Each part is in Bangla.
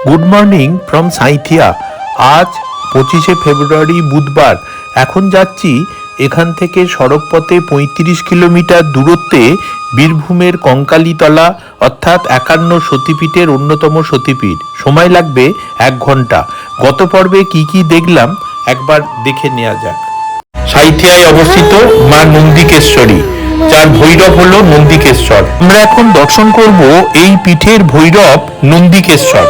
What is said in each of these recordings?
Good morning from Sainthia. আজ 25শে ফেব্রুয়ারি বুধবার। এখন যাচ্ছি এখান থেকে সড়ক পথে 35 কিলোমিটার দূরত্বে বীরভূমের কঙ্কালীতলা অর্থাৎ 51 সতীপীঠের অন্যতম সতীপীঠ। সময় লাগবে 1 ঘন্টা। গত পর্বে কি কি দেখলাম একবার দেখে নেওয়া যাক। সাঁইথিয়ায় অবস্থিত মা নন্দিকেশ্বরী, যার ভৈরব হলো নন্দিকেশ্বর। আমরা এখন দর্শন করব এই পীঠের ভৈরব নন্দিকেশ্বর।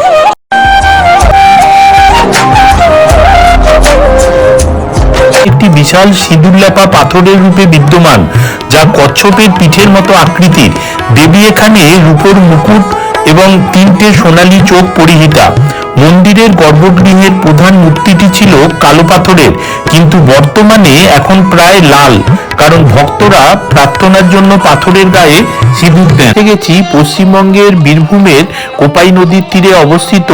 একটি বিশাল সিঁদুরলেপা পাথরের রূপে বিদ্যমান, যা কচ্ছপের পিঠের মতো আকৃতির। দেবী এখানে রূপোর মুকুট এবং 3টে সোনালী চোখ পরিহিতা। মন্দিরের গর্ভগৃহের প্রধান মূর্তিটি ছিল কালো পাথরের, কিন্তু বর্তমানে এখন প্রায় লাল, কারণ ভক্তরা প্রার্থনার জন্য পাথরের গায়ে সিঁদুর দেন। গেছি পশ্চিমবঙ্গের বীরভূমের কোপাই নদীর তীরে অবস্থিত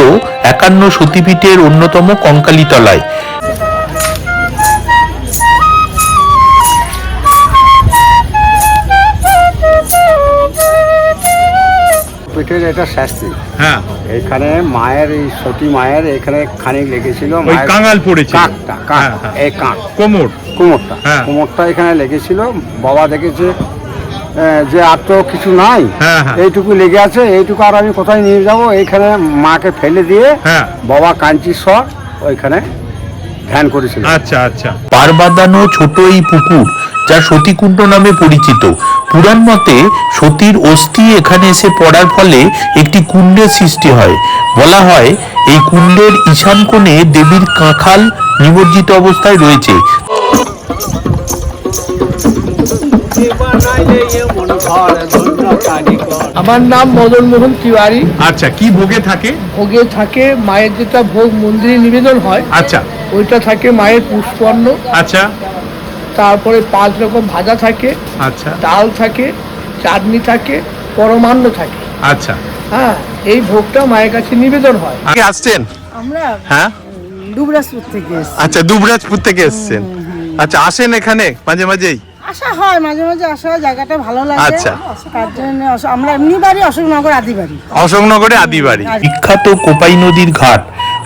51 সতীপীঠের অন্যতম কঙ্কালীতলায়। পিঠের এটা শাস্তি। হ্যাঁ, এখানে মায়ের এই সতী মায়ের এখানে খানিক লেগেছিল, ওই কাঙাল পড়েছিল, কাঁকটা কাঁক, এই কাঁক কোমরটা, হ্যাঁ। কোমরটা এখানে লেগেছিল। বাবা দেখেছে যে আর তো কিছু নাই, হ্যাঁ। এইটুকু লেগে আছে, এইটুকু আর আমি কোথায় নিয়ে যাব। এইখানে মাকে ফেলে দিয়ে বাবা কাঞ্চীশ্বর ওইখানে ধ্যান করেছিল। আচ্ছা আচ্ছা। পার বাঁধানো ছোট এই পুকুর, যা সতীকুণ্ড নামে পরিচিত। পুরাণ মতে সতীর অস্থি এখানে এসে পড়ার ফলে একটি কুণ্ডের সৃষ্টি হয়। বলা হয় এই কুণ্ডের ঈশান কোণে দেবীর কাঁখাল নিমজ্জিত অবস্থায় রয়েছে। আমার নাম মদন মোহন তিওয়ারি। আচ্ছা, কি ভোগে থাকে? ভোগে থাকে মায়ের যেটা ভোগ মন্দিরে নিবেদন হয়, আচ্ছা, ওইটা থাকে মায়ের পুষ্পন্ন। আচ্ছা, তারপরে 5 রকম ভাজা থাকে, আচ্ছা, ডাল থাকে, চাটনি থাকে, পরমান্ন থাকে। আচ্ছা। হ্যাঁ, এই ভোগটা মায়ের কাছে নিবেদন হয়। আগে আসছেন? আমরা হ্যাঁ, দুবরাজপুর থেকে এসেছি। আচ্ছা, দুবরাজপুর থেকে এসেছেন। আচ্ছা, আসেন এখানে মাঝে মাঝেই? আসা হয়, মাঝে মাঝে আসা হয়, জায়গাটা ভালো লাগে। আচ্ছা। তার জন্য আমরা এমনি বাড়ি অশোকনগর আদিবাড়ি। অশোকনগরে আদিবাড়ি। বিখ্যাত কোপাই নদীর ঘাট।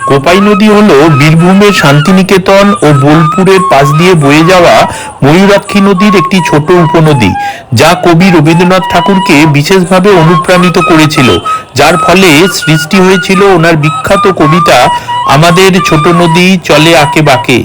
কোপাই নদী হলো বীরভূমের শান্তিনিকেতন ও বোলপুরের পাশ দিয়ে বয়ে যাওয়া ময়ূরাক্ষী নদীর একটি ছোট উপনদী, যা কবি রবীন্দ্রনাথ ঠাকুরকে বিশেষভাবে অনুপ্রাণিত করেছিল, যার ফলে সৃষ্টি হয়েছিল ওনার বিখ্যাত কবিতা আমাদের ছোট নদী চলে আঁকে বাঁকে।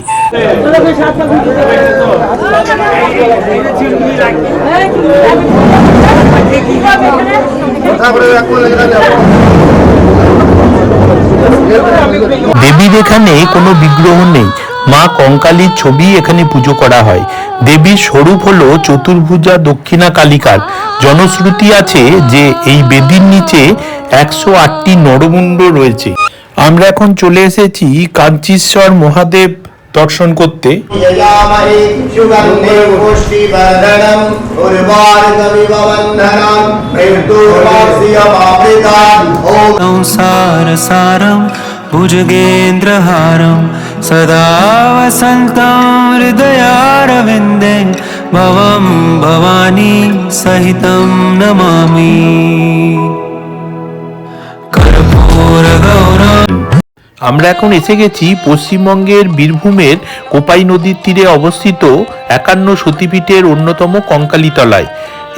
দেবীর এখানে কোনো বিগ্রহ নেই, মা কঙ্কালীর ছবি এখানে পুজো করা হয়। দেবীর স্বরূপ হলো চতুর্ভুজা দক্ষিণা কালিকার। জনশ্রুতি আছে যে এই বেদির নিচে 108টি নরমুণ্ড রয়েছে। আমরা এখন চলে এসেছি কাঞ্চীশ্বর মহাদেব দর্শন করতে। संसारसारं भुजगेन्द्रहारं सदा वसन्तं हृदयारविन्दे भवं भवानी सहितं नमामि कर्पूरगौरम्। আমরা এখন এসে গেছি পশ্চিমবঙ্গের বীরভূমের কোপাই নদীর তীরে অবস্থিত 51 সতীপীঠের অন্যতম কঙ্কালীতলায়।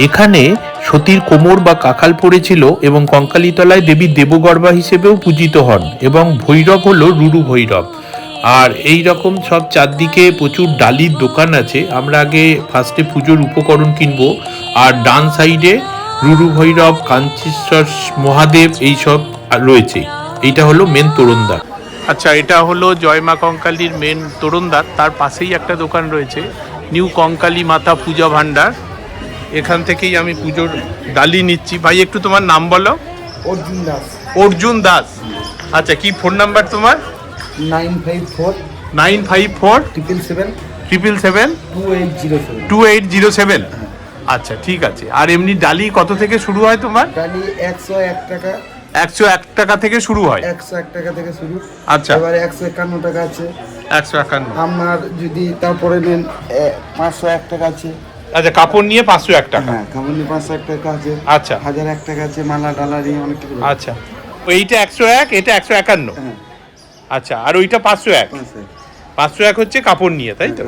এখানে সতীর কোমর বা কাঁখাল পড়েছিল এবং কঙ্কালীতলায় দেবী দেবগর্ভা হিসেবেও পূজিত হন, এবং ভৈরব হলো রুরু ভৈরব। আর এই রকম সব চারদিকে প্রচুর ডালির দোকান আছে। আমরা আগে ফার্স্টে পুজোর উপকরণ কিনবো, আর ডান সাইডে রুরু ভৈরব, কাঞ্চীশ্বর মহাদেব এইসব রয়েছে। এইটা হলো মেন তোরণদ্বার। আচ্ছা, এটা হলো জয় মা কঙ্কালীর মেন তোরণদ্বার। তার পাশেই একটা দোকান রয়েছে, নিউ কঙ্কালী মাতা পূজা ভান্ডার। এখান থেকেই আমি পুজোর ডালি নিচ্ছি। ভাই, একটু তোমার নাম বলো। অর্জুন দাস। অর্জুন দাস। আচ্ছা, কি ফোন নাম্বার তোমার? 954 954 777 777 2807। আচ্ছা, ঠিক আছে। আর এমনি ডালি কত থেকে শুরু হয় তোমার? ডালি 101 টাকা। 101 টাকা থেকে শুরু হয়। 101 টাকা থেকে শুরু। আচ্ছা, এবারে 151 টাকা আছে। 151। আপনার যদি তারপরে নেন 501 টাকা আছে। আচ্ছা, কাপড় নিয়ে 501 টাকা। হ্যাঁ, কাপড় নিয়ে 501 টাকা আছে। আচ্ছা, 1001 টাকা আছে। মালা ডালা নিয়ে অনেক কিছু। আচ্ছা, এইটা 101, এটা 151। হ্যাঁ আচ্ছা, আর ওইটা 501। 501 501 হচ্ছে কাপড় নিয়ে, তাই তো?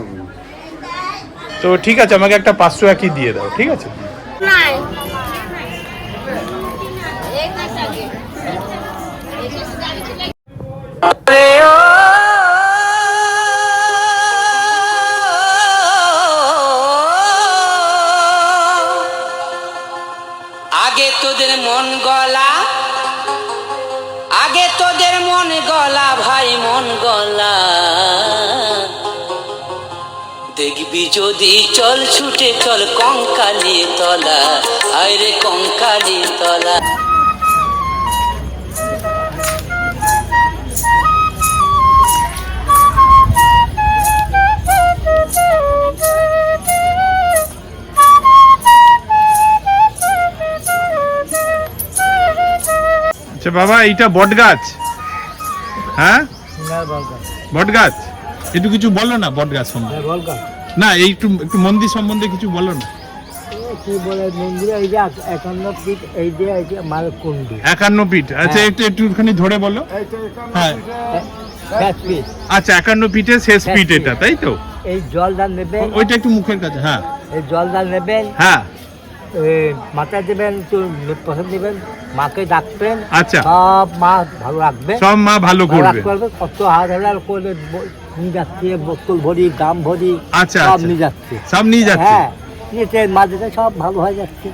তো ঠিক আছে, আমাকে একটা 501ই দিয়ে দাও, ঠিক আছে? আগে তোদের মন গলা, আগে তোদের মন গলা ভাই মন গলা, দেখবি যদি চল ছুটে চল কঙ্কালি তলা, আরে কঙ্কালি তলা। আচ্ছা বাবা, এইটা বট গাছ? হ্যাঁ, বট গাছ। একটু কিছু বলো না বট গাছ সম্বন্ধে। না, একটু একটু মন্দির সম্বন্ধে কিছু বলো না। কি বলে মন্দিরে এই যে 51 ফিট, এই যে মালকুণ্ডি 51 ফিট। আচ্ছা, একটুখানি ধরে বলো। হ্যাঁ, আচ্ছা, 51 ফিটের শেষ ফিট এটা, তাই তো? এই জলদান নেবেন, ওইটা একটু মুখের কাছে। হ্যাঁ, এই জলদান নেবেন, হ্যাঁ, মাথায় দেবেন, একটু পছন্দ দেবেন, মাকে ডাকবেন। আচ্ছা, সব মা ভালো রাখবে, সব মা ভালো করবে। কত হাজার করে নিয়ে যাচ্ছে, বোতল ভরি, গাম ভরি, আচ্ছা, সব নিয়ে যাচ্ছে, সব নিয়ে যাচ্ছে। হ্যাঁ, নিতে মাঝে সব ভালো হয়ে যাচ্ছে।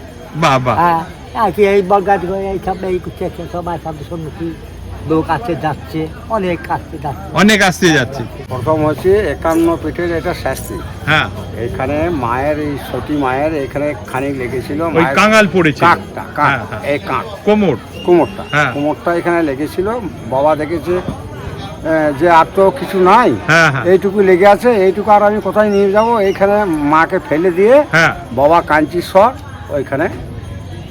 বাবা, হ্যাঁ, আর কি এই বরগাছ এই সব এই করছে, সবাই সব সম্মুখী লোক আসতে যাচ্ছে, অনেক আসতে যাচ্ছে, অনেক আসতে যাচ্ছে। প্রথম হচ্ছে 51 ফিটের এটা শাস্তি। হ্যাঁ, এখানে মায়ের, এই সতী মায়ের এখানে খানিক লেগেছিল, ওই কাঙাল পড়েছিল। কাকটা, কাক, এই কাক, কোমরটা, হ্যাঁ, কোমরটা এখানে লেগেছিল। বাবা দেখেছে যে আর তো কিছু নাই, হ্যাঁ, হ্যাঁ, এইটুকু লেগে আছে, এইটুকু আর আমি কোথায় নিয়ে যাব। এইখানে মাকে ফেলে দিয়ে হ্যাঁ, বাবা কাঞ্চীশ্বর ওইখানে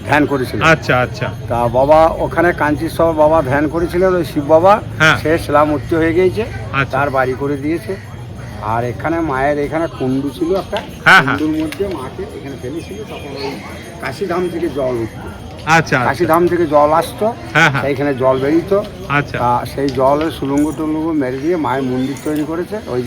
ধ্যান করেছিল। আচ্ছা, আচ্ছা, তা বাবা ওখানে কাঞ্চীশ্বর বাবা ধ্যান করেছিলেন, ওই শিব বাবা, হ্যাঁ, সে শিলামূর্তি হয়ে গিয়েছে, আচ্ছা, তার বাড়ি করে দিয়েছে। আর এখানে মায়ের এখানে কুণ্ডু ছিল একটা, হ্যাঁ, হ্যাঁ, কুণ্ডুর মধ্যে মাকে এখানে ফেলেছিল, তখন ওই কাশিধাম থেকে জল উঠতো, আচ্ছা, কাশিধাম থেকে জল আসতো, হ্যাঁ, হ্যাঁ, সেইখানে জল বেরিয়েতো। আচ্ছা, তা সেই জলের সুলুঙ্গ টুলুঙ্গ মেরে দিয়ে মায়ের মন্দির তৈরি করেছে। ওই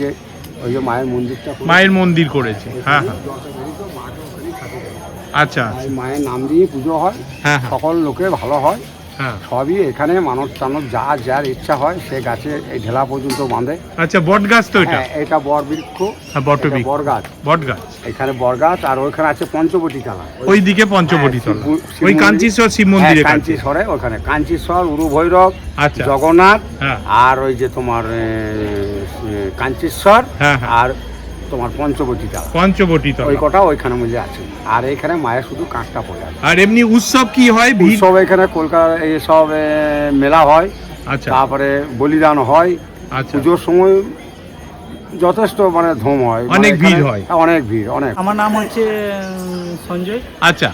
যে মায়ের মন্দিরটা করেছে। মায়ের মন্দির করেছে। হ্যাঁ, হ্যাঁ, জলটা বেরিয়েতো, মাকে ওখানেই ঠাকুর করেছে। আচ্ছা, তাই মায়ের নাম দিয়ে পুজো হয়, হ্যাঁ, হ্যাঁ, সকল লোকে ভালো হয়। হ্যাঁ, সবই এখানে মানব টানব যার ইচ্ছা হয় সে গাছে এই ঢেলা পর্যন্ত বাঁধে। আচ্ছা, বট গাছ তো এটা? হ্যাঁ, এটা বর বৃক্ষ, হ্যাঁ, বটবৃক্ষ, বর গাছ, বট গাছ। এখানে বর গাছ। আর ওইখানে আছে পঞ্চবটী তলা, ওইদিকে পঞ্চবটী তলা, শিব ওই মন্দির। কাঞ্চীশ্বর শিব মন্দিরের কাছে। কাঞ্চীশ্বরে ওখানে কাঞ্চীশ্বর, উরু ভৈরব, আচ্ছা, জগন্নাথ, হ্যাঁ, আর ওই যে তোমার কাঞ্চীশ্বর, হ্যাঁ, হ্যাঁ, আর তোমার পঞ্চবটী তলা, পঞ্চবটী তলা, ওই কটা ওইখানে মিলে আছে। আর এখানে মায়ের শুধু কাঁকটা পড়ে আছে। আর এমনি উৎসব কি হয়? ভিড়? উৎসব এখানে কলকাতা এইসব মেলা হয়, আচ্ছা, তারপরে বলিদান হয়। আচ্ছা, পুজোর সময় যথেষ্ট মানে ধুম হয়, অনেক মানে ভিড় এখানে হয়। অনেক ভিড়, অনেক। আমার নাম হচ্ছে সঞ্জয়, আচ্ছা,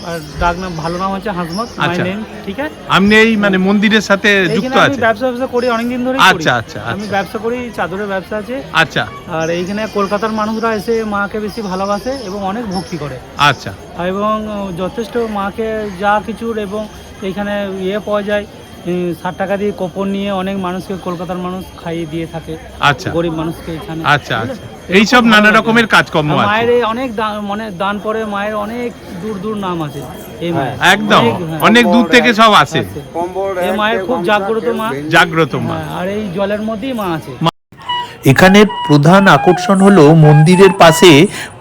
আর ডাক নাম ভালো নাম হচ্ছে হাসমত, আচ্ছা, ঠিক আছে। আপনি এই মানে মন্দিরের সাথে যুক্ত আমি আছে? ব্যবসা করি অনেকদিন ধরে। আচ্ছা, আচ্ছা, আমি আচ্ছা, ব্যবসা করি, চাদরের ব্যবসা আছে। আচ্ছা, আর এইখানে কলকাতার মানুষরা এসে মাকে বেশি ভালোবাসে এবং অনেক ভক্তি করে। আচ্ছা, এবং যথেষ্ট মাকে যা কিছুর, এবং এইখানে পাওয়া যায় 60 টাকা দিয়ে কোপন নিয়ে অনেক মানুষকে, কলকাতার মানুষ খাইয়ে দিয়ে থাকে, আচ্ছা, গরিব মানুষকে এখানে। আচ্ছা, আচ্ছা, এইসব নানা রকমের কাজকর্ম আছে। মায়ের অনেক মানে দান পরে মায়ের অনেক দূর দূর নাম আছে এই মায়ের, একদম হ্যাঁ, অনেক দূর থেকে সব আসে। এই মায়ের খুব জাগ্রত মা, জাগ্রত মা। হ্যাঁ, আর এই জলের মধ্যেই মা আছে। এখানের প্রধান আকর্ষণ হলো মন্দিরের পাশে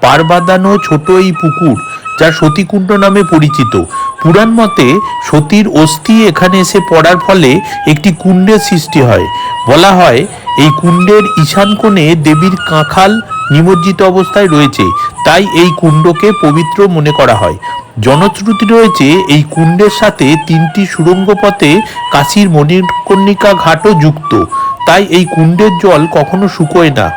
পার বাঁধানো ছোট এই পুকুর, যা সতীকুণ্ড নামে পরিচিত। পুরাণ মতে সতীর অস্থি এখানে এসে পড়ার ফলে একটি কুণ্ডের সৃষ্টি হয়। বলা হয় এই কুণ্ডের ঈশান কোণে দেবীর কাঁখাল নিমজ্জিত অবস্থায় রয়েছে, তাই এই কুণ্ডকে পবিত্র মনে করা হয়। জনশ্রুতি রয়েছে এই কুণ্ডের সাথে 3টি সুড়ঙ্গ পথে কাশীর মণিকর্ণিকা ঘাটও যুক্ত, তাই এই কুণ্ডের জল কখনো শুকোয় না।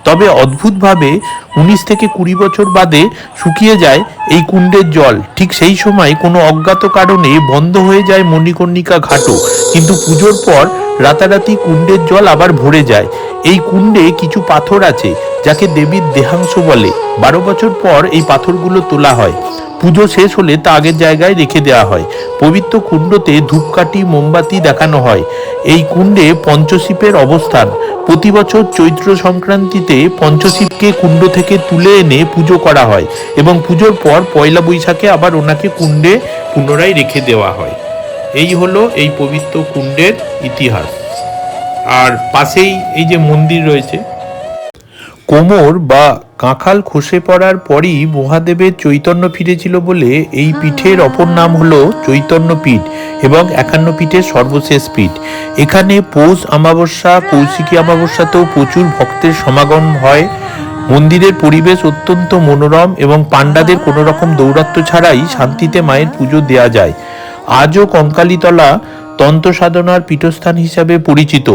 তবে অদ্ভুতভাবে 19 থেকে 20 বছর বাদে শুকিয়ে যায় এই কুণ্ডের জল। ঠিক সেই সময় কোনো অজ্ঞাত কারণে বন্ধ হয়ে যায় মণিকর্ণিকা ঘাটও, কিন্তু পুজোর পর রাতারাতি কুণ্ডের জল আবার ভরে যায়। এই কুণ্ডে কিছু পাথর আছে যাকে দেবীর দেহাংশ বলে। 12 বছর পর এই পাথরগুলো তোলা হয়। পুজো শেষ হলে তা আগের জায়গায় রেখে দেওয়া হয়। পবিত্র কুণ্ডতে ধূপকাঠি মোমবাতি দেখানো হয়। এই কুণ্ডে পঞ্চশিবের অবস্থান। প্রতি বছর চৈত্র সংক্রান্তিতে পঞ্চশিবকে কুণ্ড থেকে তুলে এনে পুজো করা হয় এবং পুজোর পর পয়লা বৈশাখে আবার ওনাকে কুণ্ডে পুনরায় রেখে দেওয়া হয়। এই হলো এই পবিত্র কুণ্ডের ইতিহাস। আর পাশেই এই যে মন্দির রয়েছে। কোমর বা কাঁখাল খসে পড়ার পরই মহাদেবের চৈতন্য ফিরেছিল বলে এই পীঠের অপর নাম হলো চৈতন্য পীঠ এবং 51 পীঠের সর্বশেষ পীঠ। এখানে পৌষ অমাবস্যা, কৌশিকী অমাবস্যাতেও প্রচুর ভক্তের সমাগম হয়। মন্দিরের পরিবেশ অত্যন্ত মনোরম এবং পাণ্ডাদের কোনো রকম দৌরাত্ম্য ছাড়াই শান্তিতে মায়ের পুজো দেয়া যায়। আজও কঙ্কালীতলা তন্ত্র সাধনার পীঠস্থান হিসাবে পরিচিত।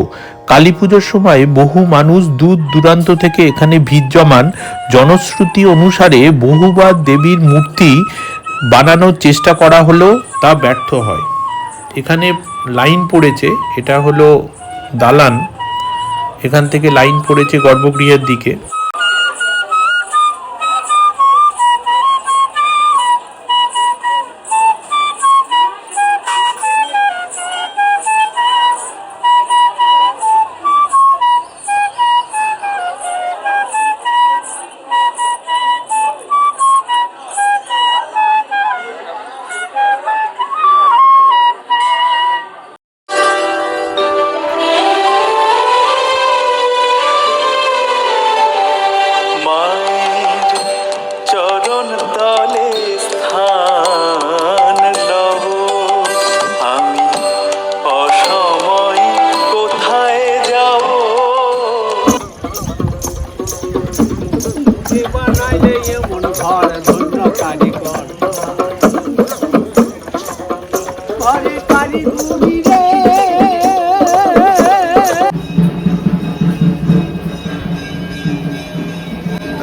কালী পুজোর সময় বহু মানুষ দূর দূরান্ত থেকে এখানে ভিড় জমান। জনশ্রুতি অনুসারে বহুবার দেবীর মূর্তি বানানোর চেষ্টা করা হলেও তা ব্যর্থ হয়। এখানে লাইন পড়েছে, এটা হলো দালান, এখান থেকে লাইন পড়েছে গর্ভগৃহের দিকে।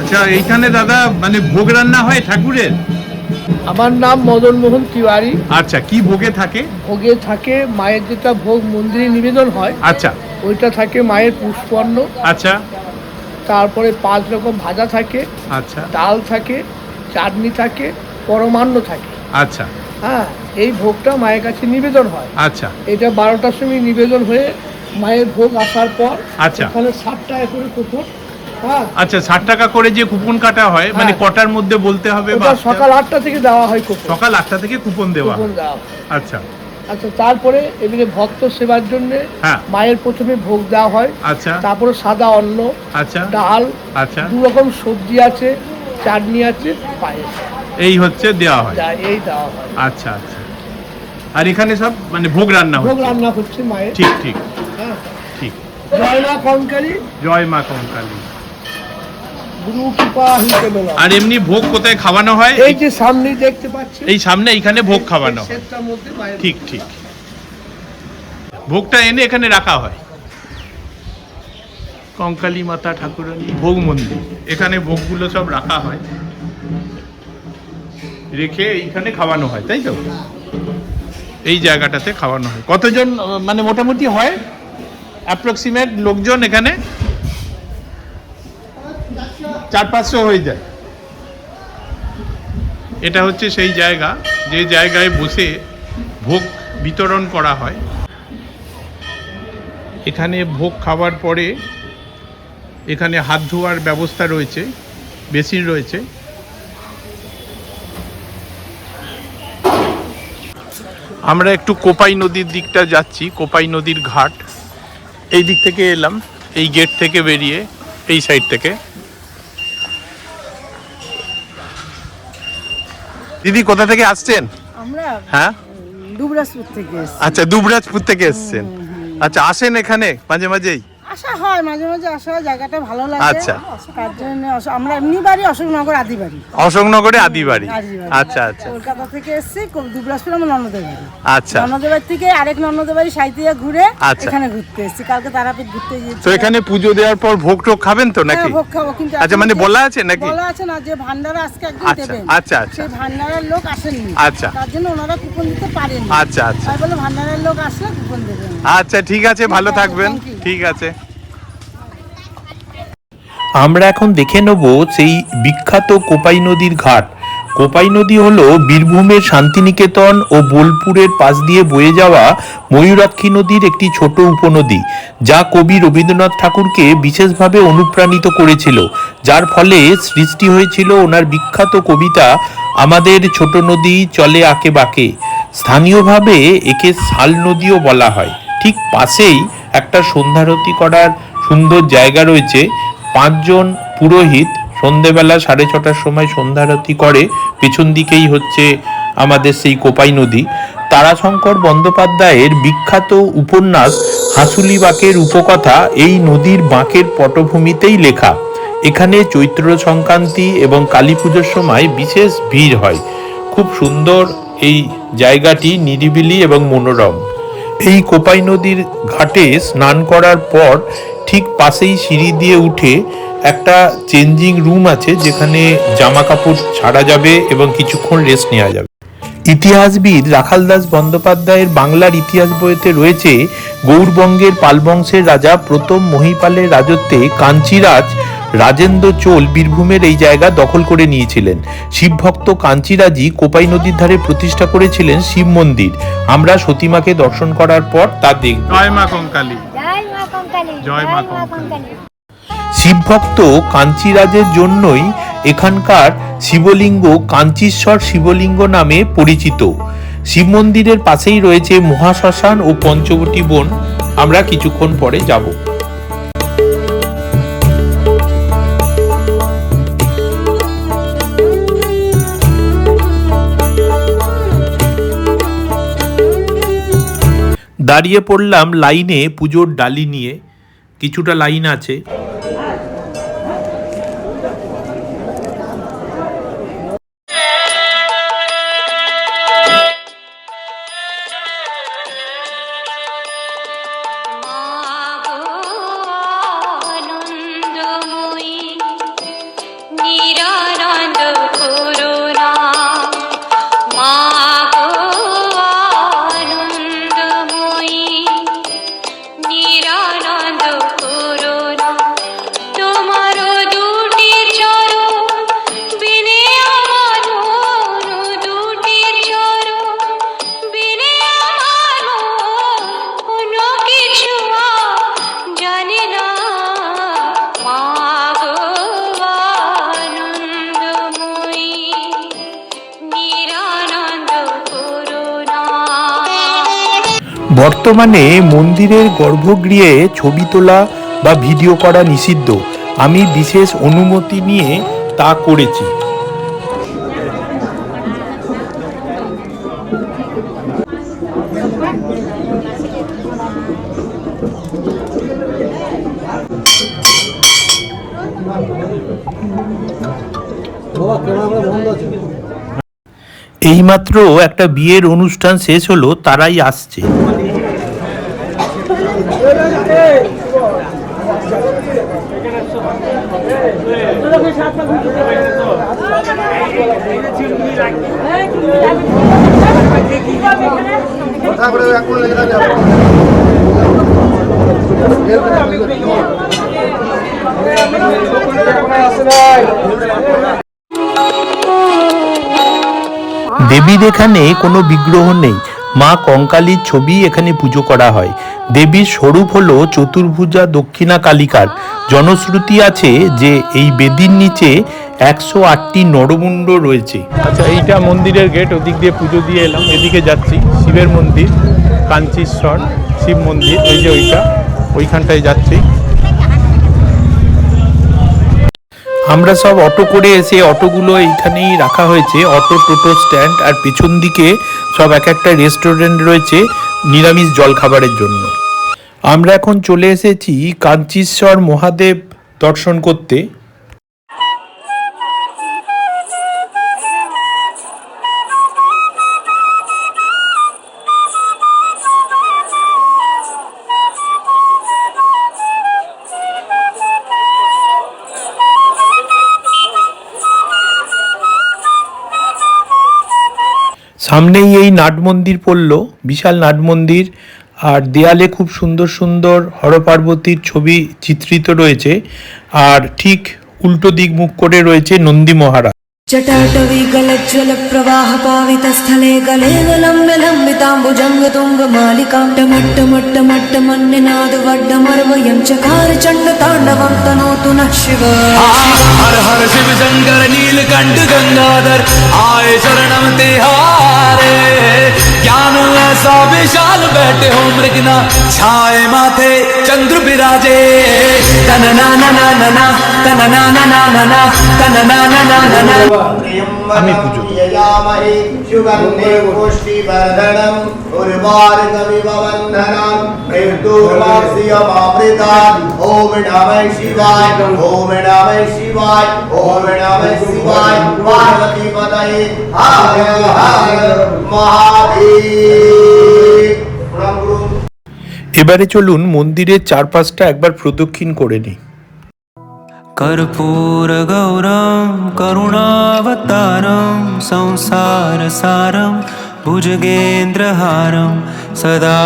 আচ্ছা, এইখানে দাদা মানে ভোগ রান্না হয় ঠাকুরের? আমার নাম মদন মোহন তিওয়ারি। আচ্ছা, কি ভোগে থাকে? ভোগে থাকে মায়ের যেটা ভোগ মন্দিরে নিবেদন হয়, আচ্ছা, ওইটা থাকে মায়ের পুষ্পন্ন। আচ্ছা, তারপরে 5 রকম ভাজা থাকে, আচ্ছা, ডাল থাকে, চাটনি থাকে, পরমান্ন থাকে। আচ্ছা, হ্যাঁ, এই ভোগটা মায়ের কাছে নিবেদন হয়। আচ্ছা, এটা 12টার সময় নিবেদন হয়ে মায়ের ভোগ আসার পর আচ্ছা, এখানে 60 টাকা করে কুপন। হ্যাঁ, আচ্ছা, 60 টাকা করে যে কুপন কাটা হয়, মানে কটার মধ্যে বলতে হবে? ওটা সকাল 8টা থেকে দেওয়া হয় কুপন। সকাল 8টা থেকে কুপন দেওয়া হয়। আচ্ছা, আচ্ছা, তারপরে এবারে ভক্ত সেবার জন্য মায়ের প্রথমে ভোগ দেওয়া হয়। আচ্ছা, তারপরে সাদা অন্ন, আচ্ছা, ডাল, আচ্ছা, 2 রকম সবজি আছে, চাটনি আছে, পায়েস, এই হচ্ছে দেওয়া হয়। এই দেওয়া হয়। আচ্ছা, আচ্ছা। আর এখানে সব মানে ভোগ রান্না হচ্ছে? ভোগ রান্না হচ্ছে মায়ের। ঠিক ঠিক হ্যাঁ, ঠিক। জয় মা কঙ্কালী, জয় মা কঙ্কালী। গুরু কৃপা হিসেবে। আর এমনি ভোগ কোথায় খাওয়ানো হয়? এই যে সামনে দেখতে পাচ্ছি, এই সামনে এইখানে ভোগ খাওয়ানো হয়। সেটার মধ্যে মায়ের। ঠিক ঠিক। ভোগটা এনে এখানে রাখা হয়। কঙ্কালী মাতা ঠাকুরানী ভোগ মন্দির, এখানে ভোগগুলো সব রাখা হয়, রেখে এইখানে খাওয়ানো হয়, তাই তো? এই জায়গাটাতে খাওয়ানো হয়। কতজন মানে মোটামুটি হয় অ্যাপ্রক্সিমেট লোকজন এখানে? 400-500 হয়ে যায়। এটা হচ্ছে সেই জায়গা যে জায়গায় বসে ভোগ বিতরণ করা হয়। এখানে ভোগ খাওয়ার পরে এখানে হাত ধোয়ার ব্যবস্থা রয়েছে, বেসিন রয়েছে। আমরা একটু কোপাই নদীর দিকটা যাচ্ছি, কোপাই নদীর ঘাট। এই দিক থেকে এলাম, এই গেট থেকে বেরিয়ে, এই সাইড থেকে। দিদি কোথা থেকে আসছেন? আমরা হ্যাঁ, দুবরাজপুর থেকে এসেছি। আচ্ছা, দুবরাজপুর থেকে এসছেন। আচ্ছা, আসেন এখানে মাঝে মাঝেই? আসা হয় মাঝে মাঝে, আসা হয়, জায়গাটা ভালো লাগে। আচ্ছা। তার জন্য আমরা এমনি বাড়ি অশোকনগর আদিবাড়ি। অশোকনগরে আদিবাড়ি। আচ্ছা আচ্ছা। কলকাতা থেকে এসেছি, দুবরাজপুর আমার ননদের বাড়ি। আচ্ছা। ননদের বাড়ি থেকে আরেক ননদের বাড়ি সাইতিয়া ঘুরে আচ্ছা। এখানে ঘুরতে এসেছি। কালকে তারাপীঠ ঘুরতে গিয়েছি। তো এখানে পুজো দেওয়ার পর ভোগ টোগ খাবেন তো নাকি? ভোগ খাবো, কিন্তু আচ্ছা, মানে বলা আছে নাকি? বলা আছে না, যে ভান্ডারা আজকে একজন আচ্ছা দেবেন। আচ্ছা আচ্ছা সেই ভান্ডারের লোক আসেননি। আচ্ছা। তার জন্য ওনারা কুপন দিতে পারেননি। আচ্ছা আচ্ছা তাই বলে ভান্ডারের লোক আসলে কুপন দেবেন। আচ্ছা, ঠিক আছে, ভালো থাকবেন। Thank you. ঠিক আছে। আমরা এখন দেখে নেব সেই বিখ্যাত কোপাই নদীর ঘাট। কোপাই নদী হলো বীরভূমের শান্তিনিকেতন ও বোলপুরের পাশ দিয়ে বয়ে যাওয়া ময়ূরাক্ষী নদীর একটি ছোট উপনদী, যা কবি রবীন্দ্রনাথ ঠাকুরকে বিশেষভাবে অনুপ্রাণিত করেছিল, যার ফলে সৃষ্টি হয়েছিল ওনার বিখ্যাত কবিতা আমাদের ছোট নদী চলে আঁকে বাঁকে। স্থানীয়ভাবে একে শাল নদীও বলা হয়। ঠিক পাশেই একটা সন্ধ্যারতি করার সুন্দর জায়গা রয়েছে। 5 জন পুরোহিত সন্ধেবেলা 6:30টার সময় সন্ধ্যারতি করে। পেছন দিকেই হচ্ছে আমাদের সেই কোপাই নদী। তারাশঙ্কর বন্দ্যোপাধ্যায়ের বিখ্যাত উপন্যাস হাঁসুলি বাঁকের উপকথা এই নদীর বাঁকের পটভূমিতেই লেখা। এখানে চৈত্র সংক্রান্তি এবং কালী পুজোর সময় বিশেষ ভিড় হয়। খুব সুন্দর এই জায়গাটি, নিরিবিলি এবং মনোরম। এই কোপাই নদীর ঘাটে স্নান করার পর ঠিক পাশেই সিঁড়ি দিয়ে উঠে একটা চেঞ্জিং রুম আছে, যেখানে জামা কাপড় ছাড়া যাবে এবং কিছুক্ষণ রেস্ট নেওয়া যাবে। ইতিহাসবিদ রাখালদাস বন্দ্যোপাধ্যায়ের বাংলার ইতিহাস বইতে রয়েছে, গৌড়বঙ্গের পালবংশের রাজা প্রথম মহিপালের রাজত্বে কাঞ্চিরাজ রাজেন্দ্র চোল বীরভূমের এই জায়গা দখল করে নিয়েছিলেন। শিবভক্ত কাঞ্চিরাজই কোপাই নদীর ধারে প্রতিষ্ঠা করেছিলেন শিব মন্দির। আমরা সতীমাকে দর্শন করার পর তা দেখব। জয় মা কঙ্কালী। জয় মা কঙ্কালী। শিবভক্ত কাঞ্চিরাজের জন্যই এখানকার শিবলিঙ্গ কাঞ্চীশ্বর শিবলিঙ্গ নামে পরিচিত। শিব মন্দিরের পাশেই রয়েছে মহাশ্মশান ও পঞ্চবটী বন। আমরা কিছুক্ষণ পরে যাব। দাঁড়িয়ে পড়লাম লাইনে পুজোর ডালি নিয়ে। কিছুটা লাইন আছে। বর্তমানে মন্দিরের গর্ভগৃহে ছবি তোলা বা ভিডিও করা নিষিদ্ধ। আমি বিশেষ অনুমতি নিয়ে তা করেছি। এইমাত্র একটা বিয়ের অনুষ্ঠান শেষ হলো, তারাই আসছে। দেবীর এখানে কোনো বিগ্রহ নেই। মা কঙ্কালীর ছবি এখানে পুজো করা হয়। দেবীর স্বরূপ হলো চতুর্ভুজা দক্ষিণা কালিকার। জনশ্রুতি আছে যে এই বেদির নিচে 108টি নরমুণ্ড রয়েছে। আচ্ছা, এইটা মন্দিরের গেট। ওদিক দিয়ে পুজো দিয়ে এলাম, এদিকে যাচ্ছি। শিবের মন্দির, কাঞ্চীশ্বর শিব মন্দির, এই যে ওইখানটায় যাচ্ছি। আমরা সব অটো করে এসে অটোগুলো এইখানেই রাখা হয়েছে, অটো টোটো স্ট্যান্ড। আর পেছন দিকে সব এক একটা রেস্টুরেন্ট রয়েছে নিরামিষ জলখাবারের জন্য। আমরা এখন চলে এসেছি কাঞ্চীশ্বর মহাদেব দর্শন করতে। সামনেই এই নাট মন্দির পড়ল, বিশাল নাট মন্দির, আর দেয়ালে খুব সুন্দর সুন্দর হরপার্বতীর ছবি চিত্রিত রয়েছে, আর ঠিক উল্টো দিক মুখ করে রয়েছে নন্দী মহারাজ। जटाटवी गलज्ज्वल प्रवाह पावित स्थले गले लम्ब लम्बिताम्बुजंग तुंग मालिकां टमट्ट मन्निनाद वड्डमर्वयं चकार चंड तांडवं तनोतु नः शिवाय। हर हर शिव शंकर नीलकंठ गंगाधर आए शरणम तिहारे, ज्ञान ऐसा विशाल बैठे हो मृगना छाए माथे चंद्र विराजे। तन ना ना ना ना ना तन ना ना ना ना ना तन ना ना ना ना ना। আমি পুজো ओम नमः शिवाय ओम नमः शिवाय ओम नमः शिवाय पार्वती पतये हर हर महादेव। এবারে চলুন মন্দিরের চারপাশটা একবার প্রদক্ষিণ করে নিই। कर्पूर गौरम करुणावतारम संसार सारम भुजगेन्द्रहारम सदा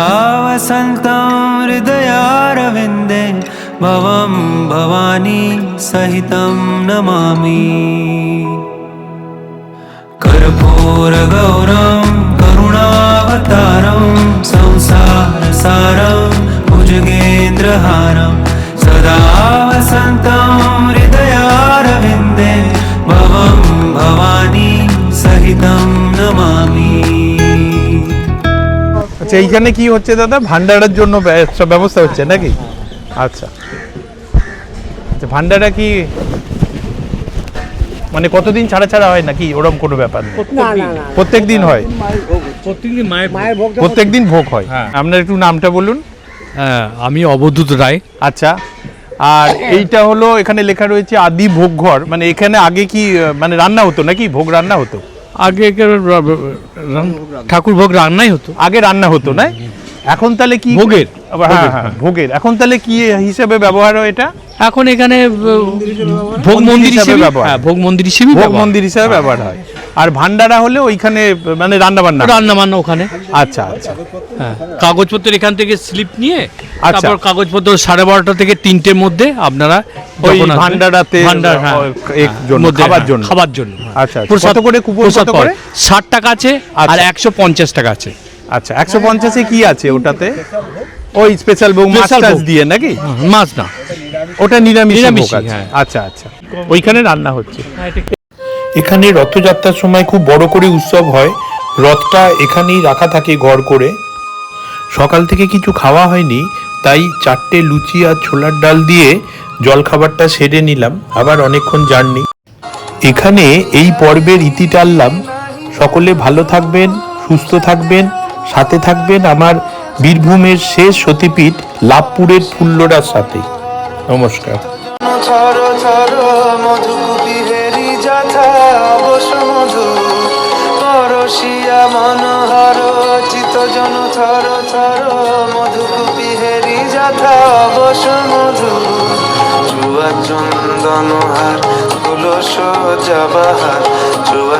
वसन्तं हृदयारविन्दे भवं भवानी सहितं नमामि। कर्पूर गौरम करुणावतारम संसार सारम भुजगेन्द्रहारम सदा वसन्तं हृदयारविन्दे भवं भवानी सहितं नमामि। আচ্ছা, এইখানে কি হচ্ছে দাদা? ভান্ডারের জন্য সব ব্যবস্থা হচ্ছে নাকি? আচ্ছা আচ্ছা, ভান্ডারা কি মানে কতদিন ছাড়া ছাড়া হয় নাকি ওরকম কোনো ব্যাপার নেই? প্রত্যেক দিন হয়, প্রত্যেক দিন ভোগ হয়। আপনার একটু নামটা বলুন। আমি অবধূত রায়। আচ্ছা, আর এইটা হলো এখানে লেখা রয়েছে আদি ভোগ ঘর, মানে এখানে আগে কি মানে রান্না হতো নাকি? ভোগ রান্না হতো আগে ঠাকুর ভোগ রান্নাই হতো, আগে রান্না হতো না? এখন তাহলে কি ভোগের? হ্যাঁ ভোগের। এখন তাহলে কি হিসেবে ব্যবহার হয় এটা? এখন এখানে ভোগ মন্দির হিসেবে ব্যবহার, ভোগ মন্দির হিসেবে ভোগ মন্দির হিসেবে ব্যবহার হয়। আর ভান্ডারা হলে ওইখানে মানে রান্না বান্না ওখানে। আচ্ছা আচ্ছা, হ্যাঁ, কাগজপত্র এখান থেকে স্লিপ নিয়ে আচ্ছা, তারপর কাগজপত্র 12:30 থেকে 3টের মধ্যে আপনারা ওই ভান্ডারাতে খাবার জন্য। আচ্ছা, কত করে কুপন? কত করে? 60 টাকা আছে আর 150 টাকা আছে। আচ্ছা, 150-এ কি আছে ওটাতে? ওই স্পেশাল ভোগ মাছ দিয়ে নাকি? মাছ না, ওটা নিরামিষ ভোগ আছে। হ্যাঁ। আচ্ছা আচ্ছা, ওইখানে রান্না হচ্ছে। এখানে রথযাত্রার সময় খুব বড় করে উৎসব হয়, রথটা এখানেই রাখা থাকে ঘর করে। সকাল থেকে কিছু খাওয়া হয়নি, তাই 4টে লুচি আর ছোলার ডাল দিয়ে জলখাবারটা সেরে নিলাম, আবার অনেকক্ষণ জার্নি। এখানে এই পর্বের ইতি টানলাম। সকলে ভালো থাকবেন, সুস্থ থাকবেন, সাথে থাকবেন আমার বীরভূমের শেষ সতীপীঠ লাভপুরের ফুল্লরার সাথে। নমস্কার। মনোহর চিত জন থর থর মধুকুপি হেরি যাথা বস মধু চুয়া চন্দন হার তুলস জবাহার।